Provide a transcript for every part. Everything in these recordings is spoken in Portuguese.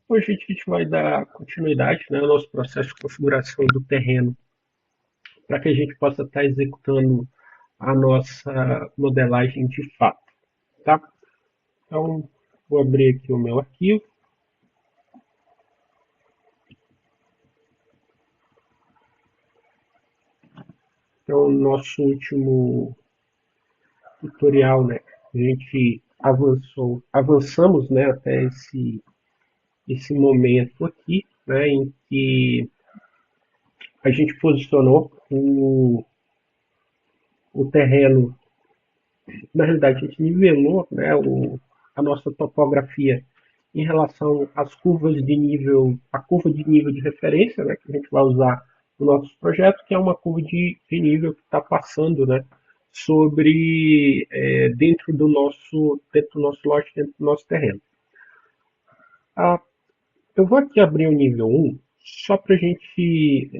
Hoje a gente vai dar continuidade, né, ao nosso processo de configuração do terreno para que a gente possa estar executando a nossa modelagem de fato, tá? Então, vou abrir aqui o meu arquivo. Então, no nosso último tutorial, né, a gente avançamos, né, até esse momento aqui, né, em que a gente posicionou o terreno. Na realidade, a gente nivelou, né, a nossa topografia em relação às curvas de nível, a curva de nível de referência, né, que a gente vai usar no nosso projeto, que é uma curva de nível que está passando, né, sobre dentro do nosso lote, dentro do nosso terreno. Ah, eu vou aqui abrir o nível um só para a gente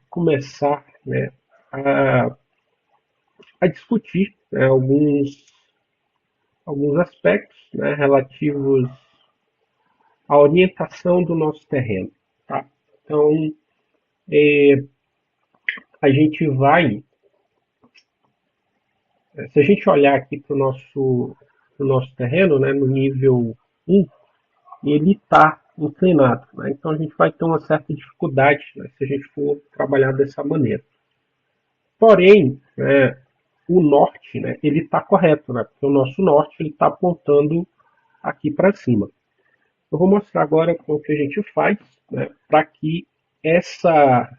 começar, né, a, a discutir, né, alguns aspectos, né, relativos à orientação do nosso terreno. Tá? Então, a gente vai, se a gente olhar aqui para o nosso terreno, né, no nível um, ele está inclinado. Né? Então, a gente vai ter uma certa dificuldade, né, se a gente for trabalhar dessa maneira. Porém, o norte, né, ele está correto, né, porque o nosso norte ele está apontando aqui para cima. Eu vou mostrar agora como que a gente faz, né, para que essa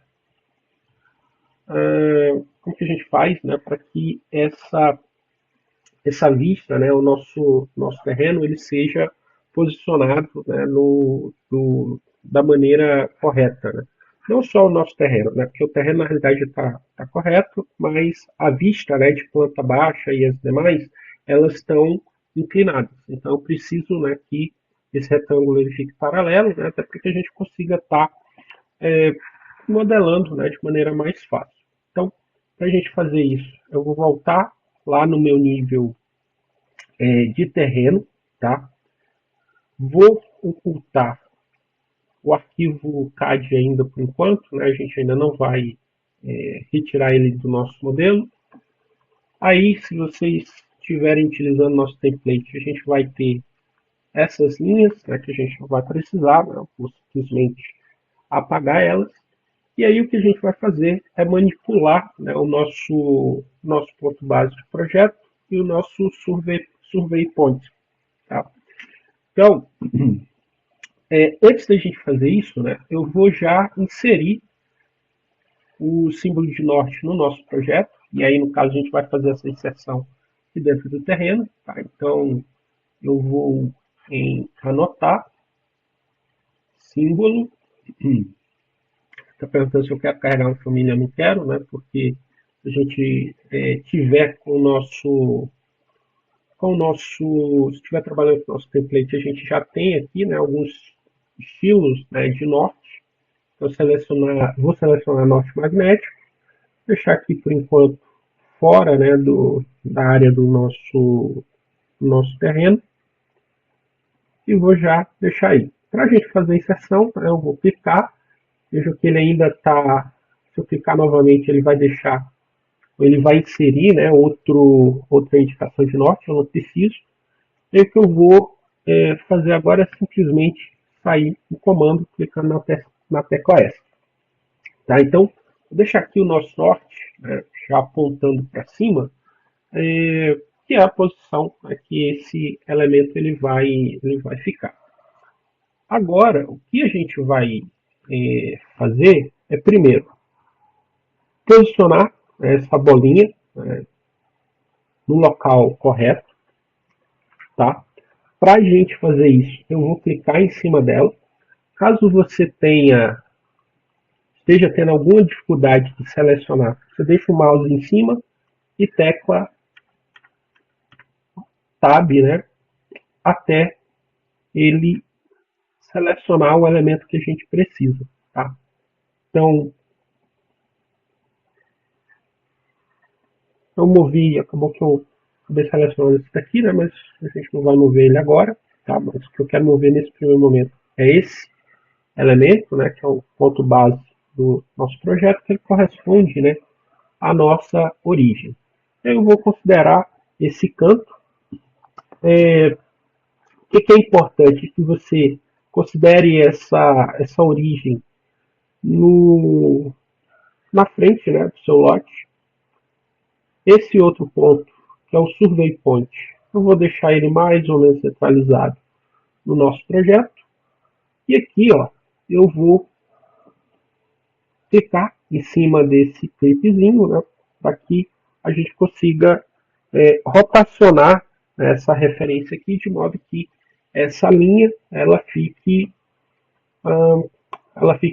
como que a gente faz, né, para que essa vista, né, o nosso terreno, ele seja posicionado, né, da maneira correta, né? Não só o nosso terreno, né, porque o terreno na realidade está correto, mas a vista, né, de planta baixa e as demais, elas estão inclinadas. Então eu preciso, né, que esse retângulo ele fique paralelo, né, até para que a gente consiga estar modelando, né, de maneira mais fácil. Então, para a gente fazer isso, eu vou voltar lá no meu nível de terreno, tá? Vou ocultar o arquivo CAD ainda por enquanto, né? A gente ainda não vai retirar ele do nosso modelo. Aí, se vocês estiverem utilizando nosso template, a gente vai ter essas linhas, né, que a gente não vai precisar, né? Vou simplesmente apagar elas. E aí o que a gente vai fazer é manipular, né, o nosso ponto base de projeto e o nosso survey point. Tá? Então, antes da gente fazer isso, né, eu vou já inserir o símbolo de norte no nosso projeto. E aí, no caso, a gente vai fazer essa inserção aqui dentro do terreno. Tá? Então, eu vou anotar símbolo. Está perguntando se eu quero carregar uma família, eu não quero, né? Porque se a gente tiver se estiver trabalhando com o nosso template, a gente já tem aqui, né, alguns estilos, né, de norte. Então, vou selecionar norte magnético, deixar aqui por enquanto fora, né, da área do nosso terreno e vou já deixar aí. Para a gente fazer a inserção, eu vou clicar, vejo que ele ainda está, se eu clicar novamente, ele vai deixar, ele vai inserir, né, outra indicação de norte, eu não preciso. E o que eu vou fazer agora é simplesmente sair do comando clicando na tecla S. Tá? Então, vou deixar aqui o nosso norte, né, já apontando para cima, que é a posição, né, que esse elemento ele vai ficar. Agora, o que a gente vai fazer é, primeiro, posicionar essa bolinha no local correto. Tá? Para a gente fazer isso, eu vou clicar em cima dela. Caso você esteja tendo alguma dificuldade de selecionar, você deixa o mouse em cima e tecla Tab, né, até ele selecionar o elemento que a gente precisa. Tá? Então, eu movi, acabou que eu acabei selecionando esse daqui, né, mas a gente não vai mover ele agora. Tá? Mas o que eu quero mover nesse primeiro momento é esse elemento, né, que é o ponto base do nosso projeto, que ele corresponde, né, à nossa origem. Eu vou considerar esse canto. O que é importante que você considere essa origem no, na frente, né, do seu lote. Esse outro ponto, que é o Survey Point, eu vou deixar ele mais ou menos centralizado no nosso projeto. E aqui, ó, eu vou clicar em cima desse clipezinho, né, para que a gente consiga rotacionar essa referência aqui, de modo que essa linha ela fique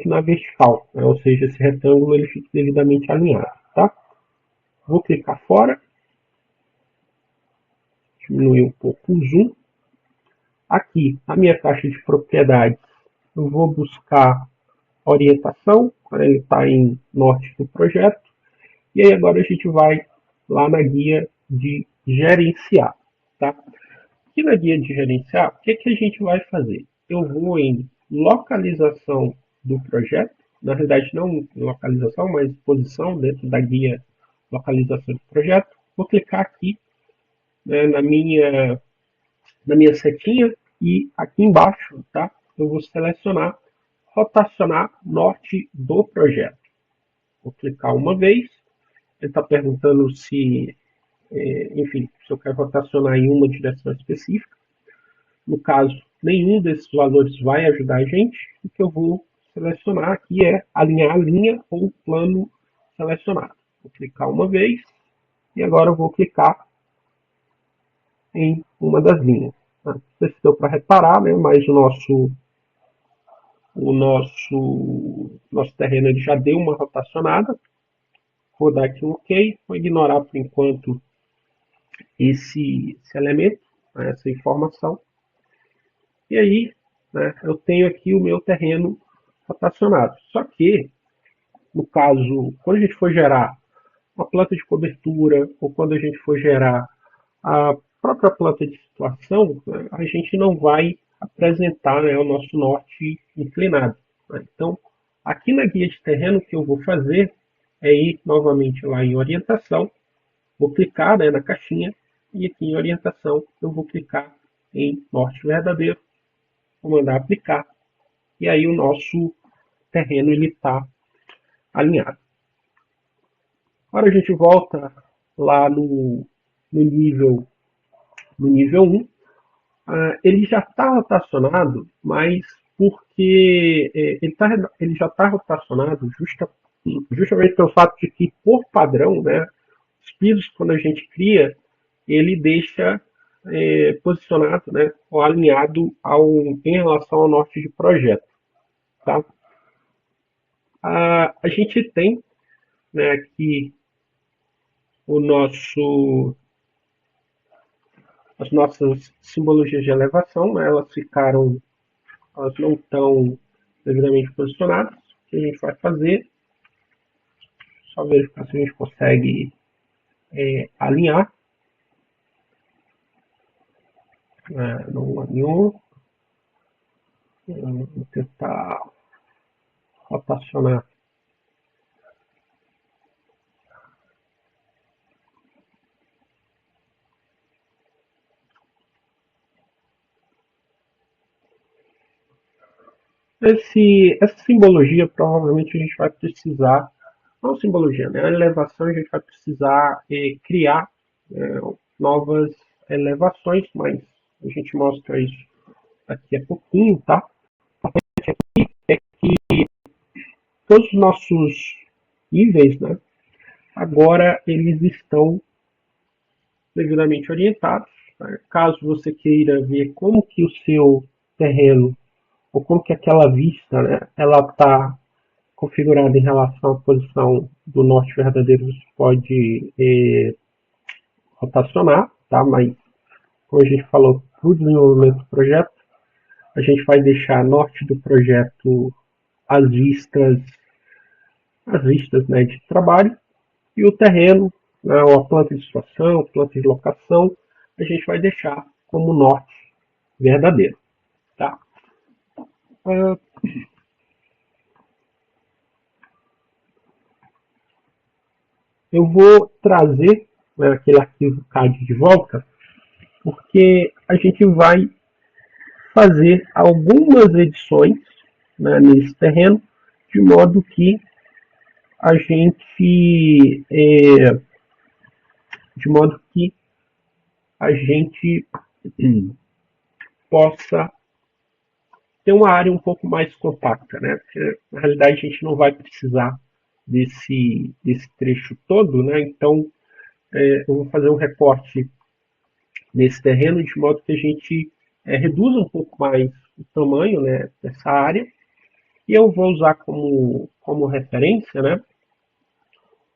na vertical, né, ou seja, esse retângulo ele fique devidamente alinhado. Tá? Vou clicar fora, diminuir um pouco o zoom. Aqui, na minha caixa de propriedades, eu vou buscar orientação, ele está em norte do projeto, e aí agora a gente vai lá na guia de gerenciar. Tá? Aqui na guia de gerenciar, o que a gente vai fazer? Eu vou em localização do projeto, na verdade não localização, mas posição dentro da guia localização do projeto. Vou clicar aqui, né, na minha setinha e aqui embaixo, tá? Eu vou selecionar rotacionar norte do projeto. Vou clicar uma vez. Ele está perguntando se, enfim, se eu quero rotacionar em uma direção específica. No caso, nenhum desses valores vai ajudar a gente. O que eu vou selecionar aqui é alinhar a linha ou plano selecionado. Vou clicar uma vez e agora eu vou clicar em uma das linhas. Não sei se deu para reparar, né? Mas o nosso terreno ele já deu uma rotacionada. Vou dar aqui um OK, vou ignorar por enquanto esse elemento, né, essa informação. E aí, né, eu tenho aqui o meu terreno rotacionado. Só que, no caso, quando a gente for gerar uma planta de cobertura, ou quando a gente for gerar a própria planta de situação, né, a gente não vai apresentar, né, o nosso norte inclinado. Né? Então, aqui na guia de terreno, o que eu vou fazer é ir novamente lá em orientação, vou clicar, né, na caixinha, e aqui em orientação eu vou clicar em norte verdadeiro, vou mandar aplicar, e aí o nosso terreno está alinhado. Agora a gente volta lá no nível 1, ele já está rotacionado, mas porque ele já está rotacionado justamente pelo fato de que, por padrão, né, os pisos, quando a gente cria, ele deixa posicionado, né, ou alinhado em relação ao norte de projeto. Tá? A gente tem, né, aqui as nossas simbologias de elevação, né, elas não estão devidamente posicionadas. O que a gente vai fazer? Só verificar se a gente consegue alinhar. Não alinhou. Vou tentar rotacionar. Essa simbologia provavelmente a gente vai precisar, não simbologia, né? A elevação a gente vai precisar criar novas elevações, mas a gente mostra isso daqui a pouquinho, tá? A parte aqui é que todos os nossos níveis, né, agora eles estão devidamente orientados. Tá? Caso você queira ver como que o seu terreno ou como que aquela vista, né, ela está configurada em relação à posição do norte verdadeiro, você pode rotacionar, tá? Mas como a gente falou, para o desenvolvimento do projeto, a gente vai deixar norte do projeto as vistas, né, de trabalho, e o terreno, né, ou a planta de situação, planta de locação, a gente vai deixar como norte verdadeiro. Tá? Ah, eu vou trazer, né, aquele arquivo CAD de volta, porque a gente vai fazer algumas edições, né, nesse terreno, de modo que a gente de modo que a gente possa ter uma área um pouco mais compacta, né? Porque, na realidade, a gente não vai precisar desse trecho todo, né? Então, eu vou fazer um recorte nesse terreno de modo que a gente reduza um pouco mais o tamanho, né, dessa área. E eu vou usar como referência, né,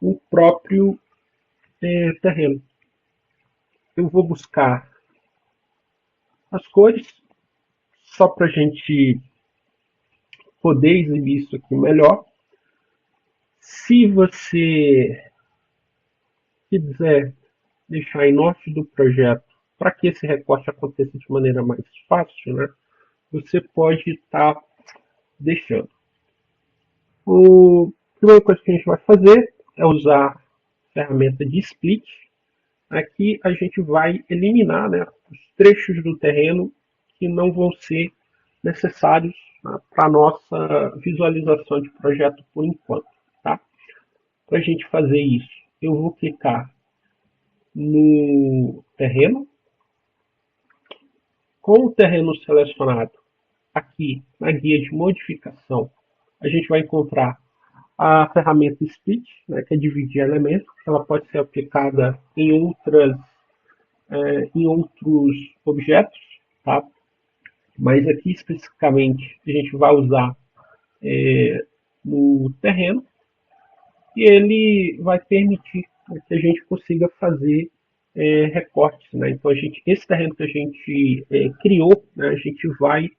o próprio terreno. Eu vou buscar as cores, só para a gente poder exibir isso aqui melhor. Se você quiser deixar em norte do projeto, para que esse recorte aconteça de maneira mais fácil, né, você pode estar deixando. A primeira coisa que a gente vai fazer é usar a ferramenta de split. Aqui a gente vai eliminar, né, os trechos do terreno que não vão ser necessários, né, para a nossa visualização de projeto por enquanto. Tá? Para a gente fazer isso, eu vou clicar no terreno. Com o terreno selecionado, aqui na guia de modificação, a gente vai encontrar a ferramenta Split, né, que é dividir elementos. Ela pode ser aplicada em outros objetos, tá? Mas aqui especificamente a gente vai usar no terreno, e ele vai permitir que a gente consiga fazer recortes, né? Então esse terreno que a gente criou, né, a gente vai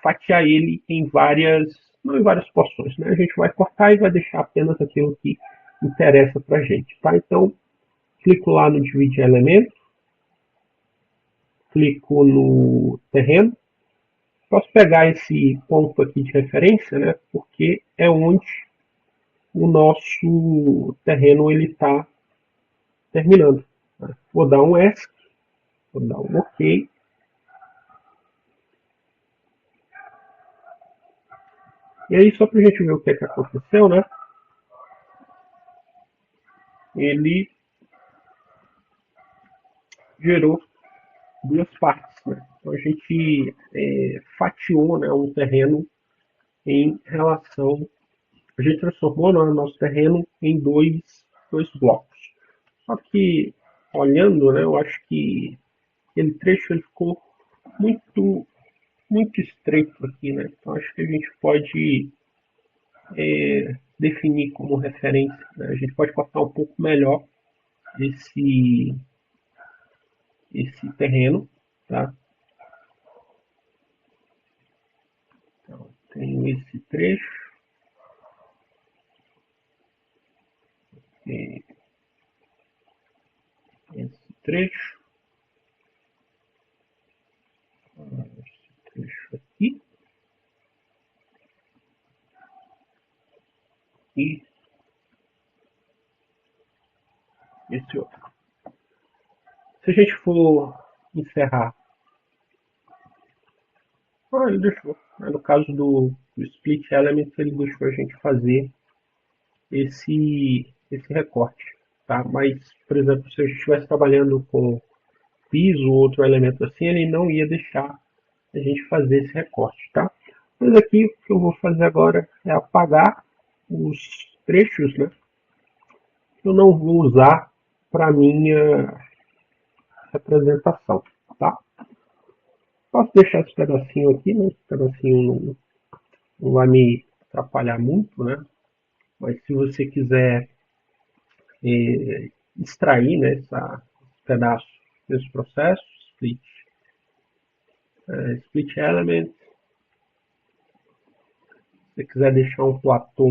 fatiar ele em várias, não em várias porções, né? A gente vai cortar e vai deixar apenas aquilo que interessa para a gente, tá? Então clico lá no dividir elemento, clico no terreno. Posso pegar esse ponto aqui de referência, né? Porque é onde o nosso terreno ele está terminando. Tá? Vou dar um ESC, vou dar um OK. E aí, só para a gente ver o que aconteceu, né? Ele gerou duas partes, né? Então a gente fatiou, né, um terreno em relação, a gente transformou, né, o nosso terreno em dois blocos. Só que olhando, né, eu acho que aquele trecho ele ficou muito muito estreito aqui, né? Então acho que a gente pode definir como referência, né? A gente pode cortar um pouco melhor esse esse terreno, tá? Então, tenho esse trecho, esse trecho, esse trecho aqui e esse outro. Se a gente for encerrar, ele deixou. No caso do Split Element, ele deixou a gente fazer esse recorte. Tá? Mas, por exemplo, se a gente estivesse trabalhando com piso ou outro elemento assim, ele não ia deixar a gente fazer esse recorte. Tá? Mas aqui o que eu vou fazer agora é apagar os trechos, né? Que eu não vou usar para minha representação. Tá? Posso deixar esse pedacinho aqui, né? Esse pedacinho não vai me atrapalhar muito, né? Mas se você quiser extrair, né, esse pedaço desse processo, split element, se você quiser deixar um platô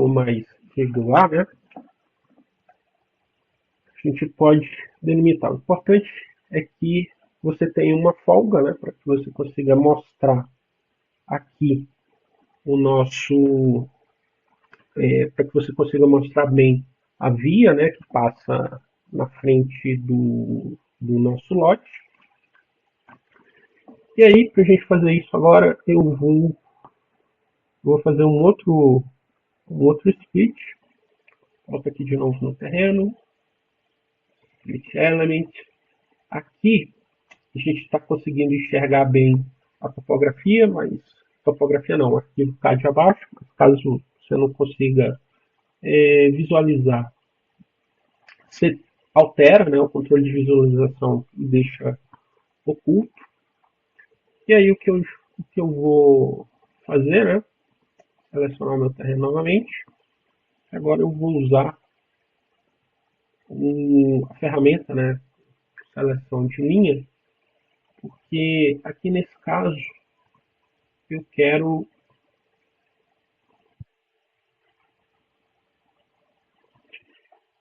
mais regular, né, a gente pode delimitar. O importante é que você tenha uma folga, né, para que você consiga mostrar aqui o nosso, para que você consiga mostrar bem a via, né, que passa na frente do nosso lote. E aí, para a gente fazer isso agora, eu vou fazer um outro split. Volto aqui de novo no terreno, split element. Aqui a gente está conseguindo enxergar bem a topografia, mas topografia não, arquivo CAD abaixo, mas caso você não consiga visualizar, você altera, né, o controle de visualização e deixa oculto. E aí o que eu vou fazer, né, selecionar meu terreno novamente. Agora eu vou usar a ferramenta, né, seleção de linha, porque aqui nesse caso eu quero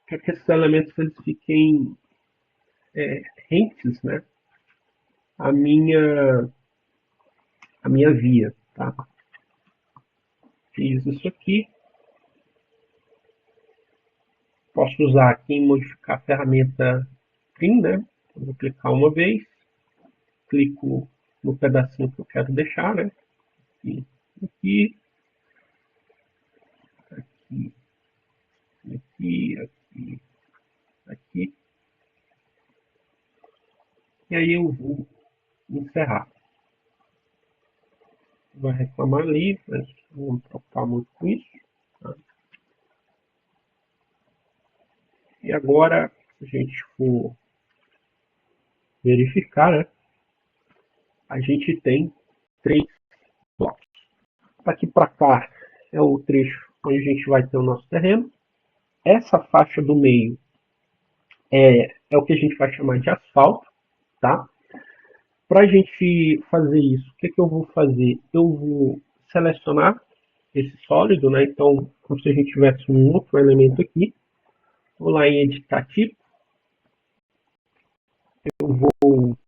que esses elementos eles fiquem rentes, né, à minha via, tá? Fiz isso aqui. Posso usar aqui em modificar a ferramenta Trim, né? Eu vou clicar uma vez, clico no pedacinho que eu quero deixar, né? Aqui, aqui, aqui, aqui, aqui. E aí eu vou encerrar. Vai reclamar ali, mas não vamos preocupar muito com isso. Tá? E agora, se a gente for verificar, né? A gente tem 3 blocos. Daqui para cá é o trecho onde a gente vai ter o nosso terreno. Essa faixa do meio é o que a gente vai chamar de asfalto, tá? Para a gente fazer isso, o que eu vou fazer? Eu vou selecionar esse sólido, né? Então, como se a gente tivesse um outro elemento aqui. Vou lá em editar tipo. Eu vou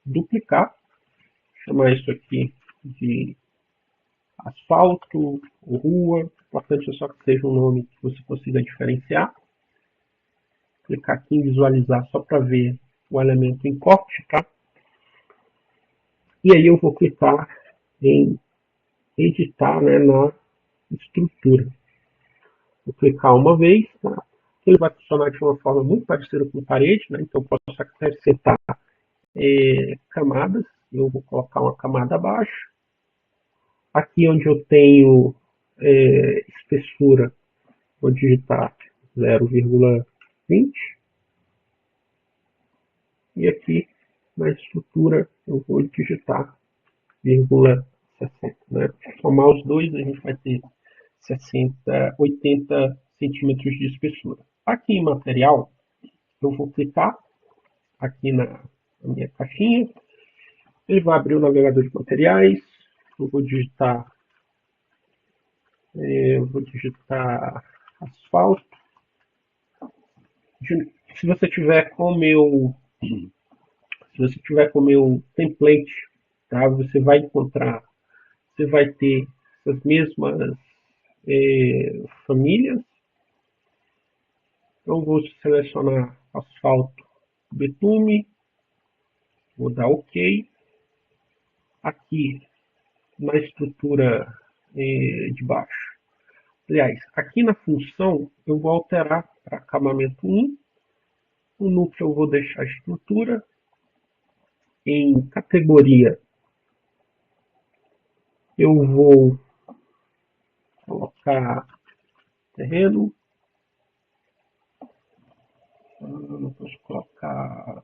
duplicar, chamar isso aqui de asfalto ou rua. O importante é só que seja um nome que você consiga diferenciar. Clicar aqui em visualizar só para ver o elemento em corte, tá? E aí eu vou clicar em editar, né, na estrutura. Vou clicar uma vez, tá? Ele vai funcionar de uma forma muito parecida com parede, né? Então eu posso acrescentar camadas. Eu vou colocar uma camada abaixo. Aqui onde eu tenho espessura, vou digitar 0,20. E aqui na estrutura eu vou digitar 0,60. Né? Somar os dois, a gente vai ter 80 centímetros de espessura. Aqui em material, eu vou clicar aqui na minha caixinha. Ele vai abrir o navegador de materiais. Eu vou digitar asfalto. Se você tiver com o meu template, tá? Você vai encontrar, você vai ter essas mesmas famílias. Eu vou selecionar asfalto, betume, vou dar OK. Aqui na estrutura de baixo. Aliás, aqui na função eu vou alterar para acabamento 1. O núcleo eu vou deixar a estrutura. Em categoria eu vou colocar terreno. Não posso colocar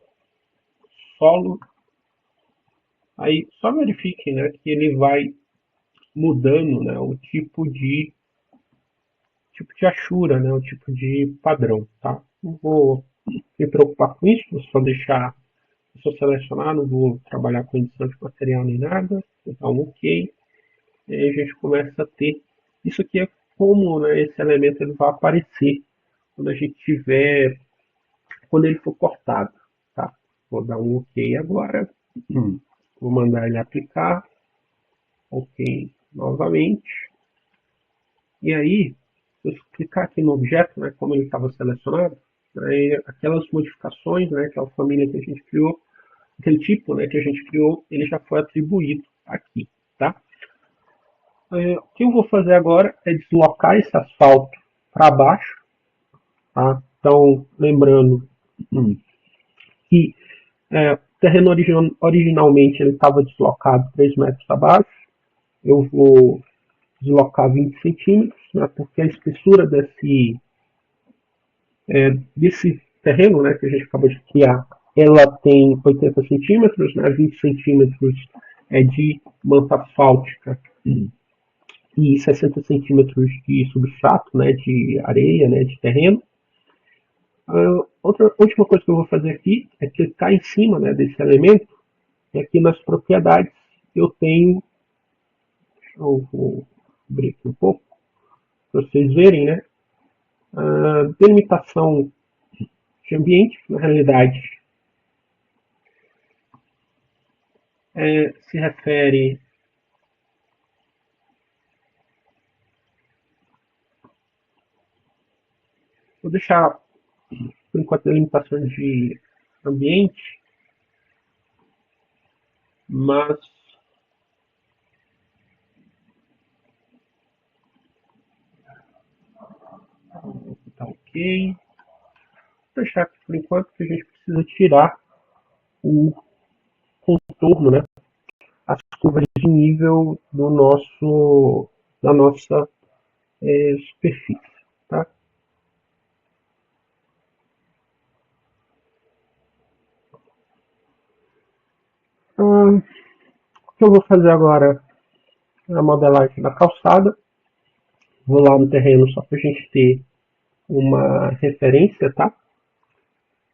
solo. Aí só verifiquem, né, que ele vai mudando, né, o tipo de achura, né, o tipo de padrão, tá? Não vou me preocupar com isso, vou só deixar, só selecionar, não vou trabalhar com edição de material nem nada, vou dar um OK, e aí a gente começa a ter, isso aqui é como, né, esse elemento ele vai aparecer quando a gente tiver, quando ele for cortado, tá? Vou dar um OK agora. Vou mandar ele aplicar. OK novamente. E aí, se eu clicar aqui no objeto, né, como ele estava selecionado, aí aquelas modificações, né, aquela família que a gente criou, aquele tipo, né, que a gente criou, ele já foi atribuído aqui, tá? O que eu vou fazer agora é deslocar esse asfalto para baixo, tá? Então, lembrando que o terreno originalmente ele estava deslocado 3 metros abaixo. Eu vou deslocar 20 centímetros, né, porque a espessura desse terreno, né, que a gente acabou de criar, ela tem 80 centímetros, né, 20 centímetros de manta asfáltica e 60 centímetros de substrato, né, de areia, né, de terreno. Outra última coisa que eu vou fazer aqui é clicar em cima, né, desse elemento, e aqui nas propriedades eu tenho, eu vou abrir aqui um pouco, para vocês verem, né, a delimitação de ambiente, na realidade, se refere. Vou deixar, por enquanto, delimitações de ambiente, mas tá ok. Vou deixar aqui, por enquanto, que a gente precisa tirar o contorno, né? As curvas de nível da nossa superfície, tá? O que eu vou fazer agora é a modelagem da calçada. Vou lá no terreno só para a gente ter uma referência, tá?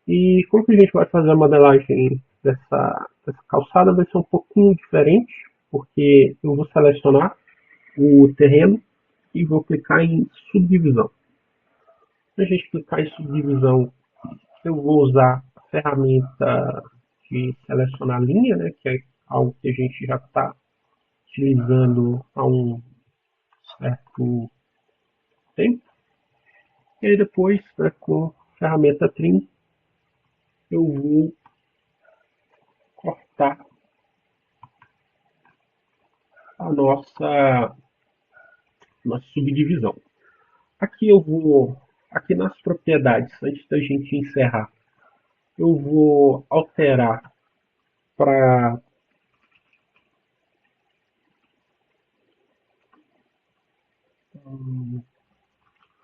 E como que a gente vai fazer a modelagem dessa calçada? Vai ser um pouquinho diferente, porque eu vou selecionar o terreno e vou clicar em subdivisão. Para a gente clicar em subdivisão, eu vou usar a ferramenta de selecionar linha, né, que é algo que a gente já está utilizando há um certo tempo. E aí depois, né, com a ferramenta Trim, eu vou cortar a nossa subdivisão. Aqui nas propriedades, antes da gente encerrar, eu vou alterar para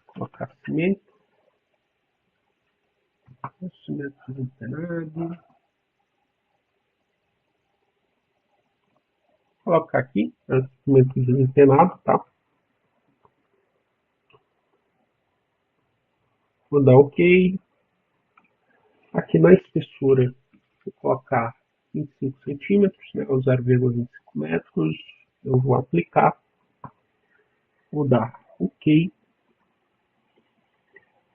colocar cimento desempenado. Colocar aqui, cimento desempenado, tá? Vou dar OK. Aqui na espessura, vou colocar 25 centímetros, né, ou 0,25 metros. Eu vou aplicar. Vou dar OK.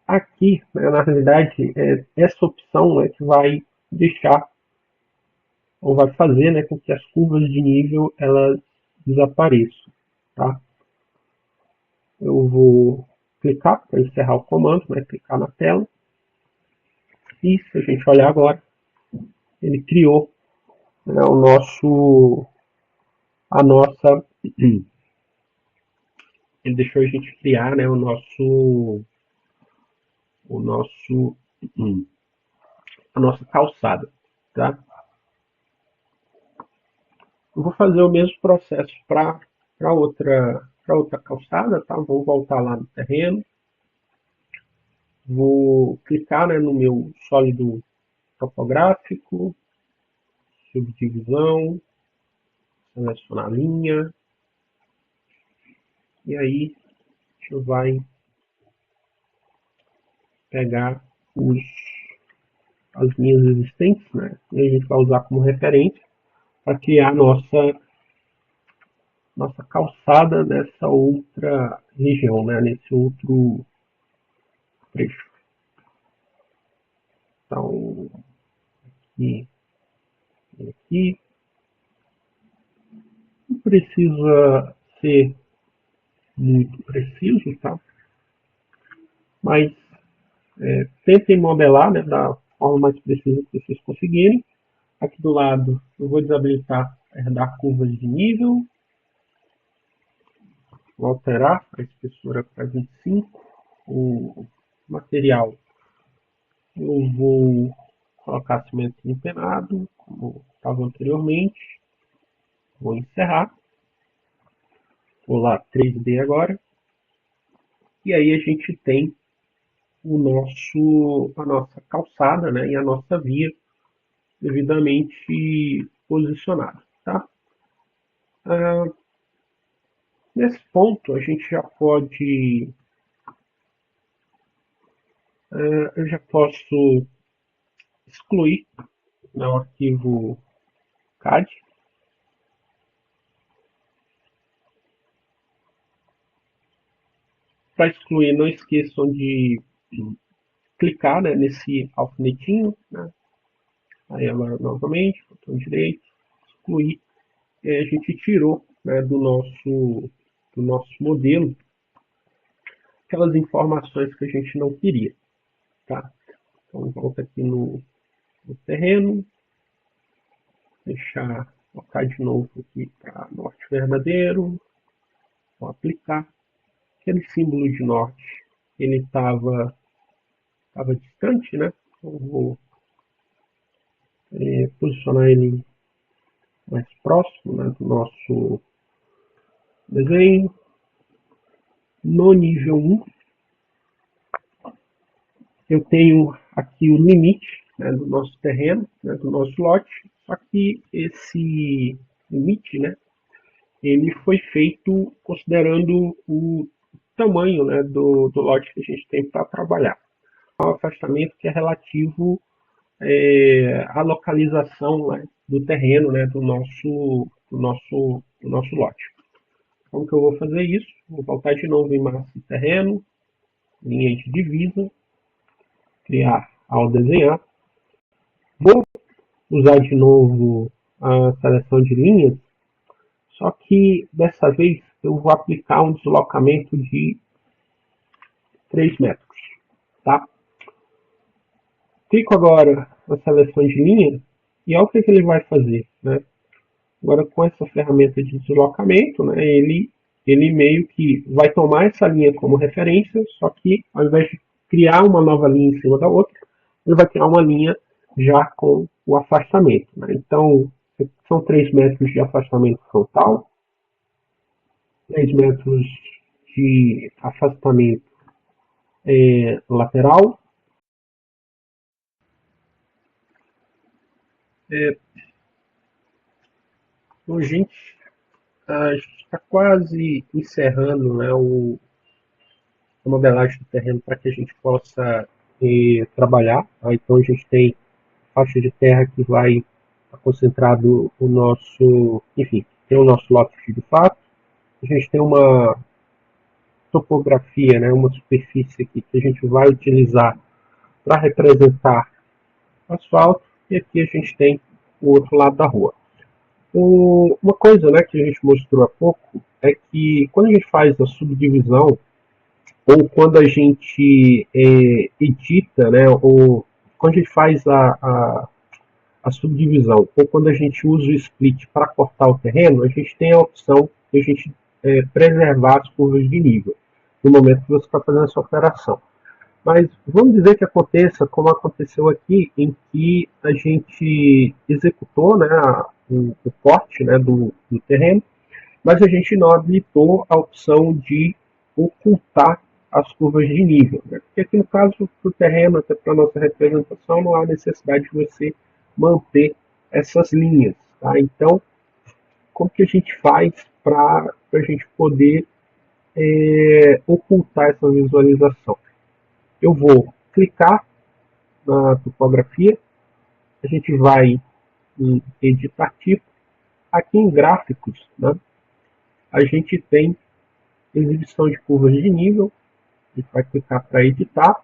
Aqui, né, na realidade, essa opção é que vai deixar ou vai fazer, né, com que as curvas de nível elas desapareçam, tá? Eu vou clicar para encerrar o comando, né, clicar na tela. E se a gente olhar agora, ele criou, né, a nossa, ele deixou a gente criar, né, o nosso, a nossa calçada, tá? Eu vou fazer o mesmo processo para outra calçada, tá? Vou voltar lá no terreno, vou clicar, né, no meu sólido topográfico, subdivisão, selecionar a linha, e aí a gente vai pegar as linhas existentes, né, e a gente vai usar como referência para criar a nossa calçada nessa outra região, né, nesse outro trecho. Então, aqui e aqui. Não precisa ser muito preciso, tá? Mas tentem modelar, né, da forma mais precisa que vocês conseguirem. Aqui do lado eu vou desabilitar herdar curvas de nível. Vou alterar a espessura para 25. O material eu vou colocar cimento empenado, como estava anteriormente. Vou encerrar. Vou lá 3D agora. E aí a gente tem a nossa calçada, né, e a nossa via devidamente posicionada. Tá? Nesse ponto a gente já pode, eu já posso excluir, né, o arquivo CAD. Para excluir, não esqueçam de clicar, né, nesse alfinetinho, né? Aí agora novamente, botão direito, excluir. E aí a gente tirou, né, do nosso modelo aquelas informações que a gente não queria. Tá? Então volta aqui no terreno, deixar, colocar de novo aqui para norte verdadeiro, vou aplicar. Aquele símbolo de norte, ele estava distante, né? Então vou posicionar ele mais próximo, né, do nosso desenho. No nível 1, eu tenho aqui o limite, né, do nosso terreno, né, do nosso lote, só que esse limite, né, ele foi feito considerando o tamanho, né, do lote que a gente tem para trabalhar. É um afastamento que é relativo à localização, né, do terreno, né, do nosso lote. Como que eu vou fazer isso? Vou voltar de novo em massa e terreno, linha de divisa, criar ao desenhar. Vou usar de novo a seleção de linhas, só que dessa vez eu vou aplicar um deslocamento de 3 metros. Tá? Clico agora na seleção de linha e olha o que ele vai fazer. Né? Agora com essa ferramenta de deslocamento, né, ele meio que vai tomar essa linha como referência, só que ao invés de criar uma nova linha em cima da outra, ele vai criar uma linha já com o afastamento. Né? Então, são 3 metros de afastamento frontal, 3 metros de afastamento lateral. Então, a gente está quase encerrando, né, a modelagem do terreno para que a gente possa trabalhar. Tá? Então, a gente tem faixa de terra que vai estar concentrado o nosso, enfim, tem o nosso lote de fato. A gente tem uma topografia, né, uma superfície aqui que a gente vai utilizar para representar o asfalto, e aqui a gente tem o outro lado da rua. Uma coisa, né, que a gente mostrou há pouco é que quando a gente faz a subdivisão, ou quando a gente edita, né, ou quando a gente faz a subdivisão, ou quando a gente usa o split para cortar o terreno, a gente tem a opção de a gente preservar as curvas de nível no momento que você está fazendo essa operação. Mas vamos dizer que aconteça como aconteceu aqui, em que a gente executou, né, o corte, né, do terreno, mas a gente não habilitou a opção de ocultar as curvas de nível. Né? Porque aqui no caso do terreno, até para a nossa representação, não há necessidade de você manter essas linhas. Tá? Então, como que a gente faz para a gente poder ocultar essa visualização? Eu vou clicar na topografia, a gente vai em editar tipo, aqui em gráficos, né, a gente tem exibição de curvas de nível, a gente vai clicar para editar,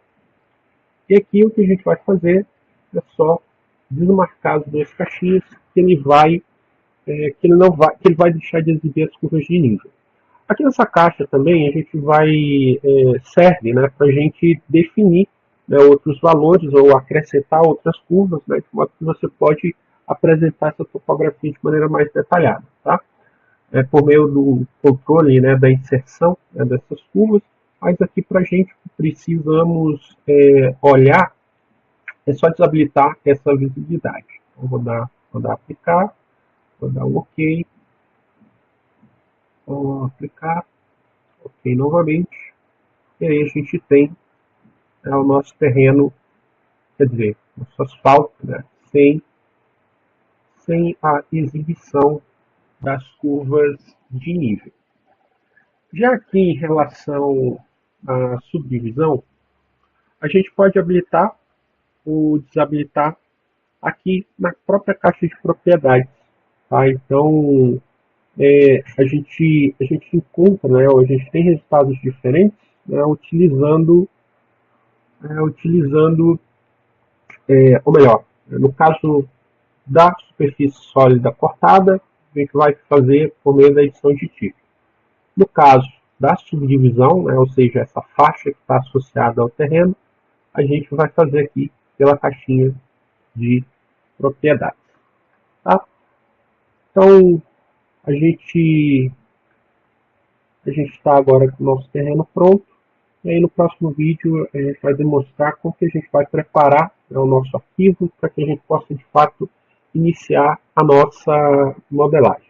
e aqui o que a gente vai fazer é só desmarcar as duas caixinhas, que ele vai, que ele não vai, que ele vai deixar de exibir as curvas de nível. Aqui nessa caixa também a gente vai, serve, né, para a gente definir, né, outros valores ou acrescentar outras curvas, né, de modo que você pode apresentar essa topografia de maneira mais detalhada, tá? Por meio do controle, né, da inserção, né, dessas curvas, mas aqui para a gente precisamos olhar, é só desabilitar essa visibilidade. Então, vou dar aplicar, vou dar um OK, vou aplicar, OK novamente, e aí a gente tem o nosso terreno, quer dizer, nosso asfalto, né, sem a exibição das curvas de nível. Já aqui em relação à subdivisão, a gente pode habilitar ou desabilitar aqui na própria caixa de propriedades. Tá? Então, a gente encontra, né, ou a gente tem resultados diferentes, né, ou melhor, no caso da superfície sólida cortada, a gente vai fazer por meio da edição de tipo. No caso da subdivisão, né, ou seja, essa faixa que está associada ao terreno, a gente vai fazer aqui pela caixinha de propriedades. Tá? Então, a gente está agora com o nosso terreno pronto. E aí no próximo vídeo a gente vai demonstrar como que a gente vai preparar, né, o nosso arquivo para que a gente possa de fato iniciar a nossa modelagem.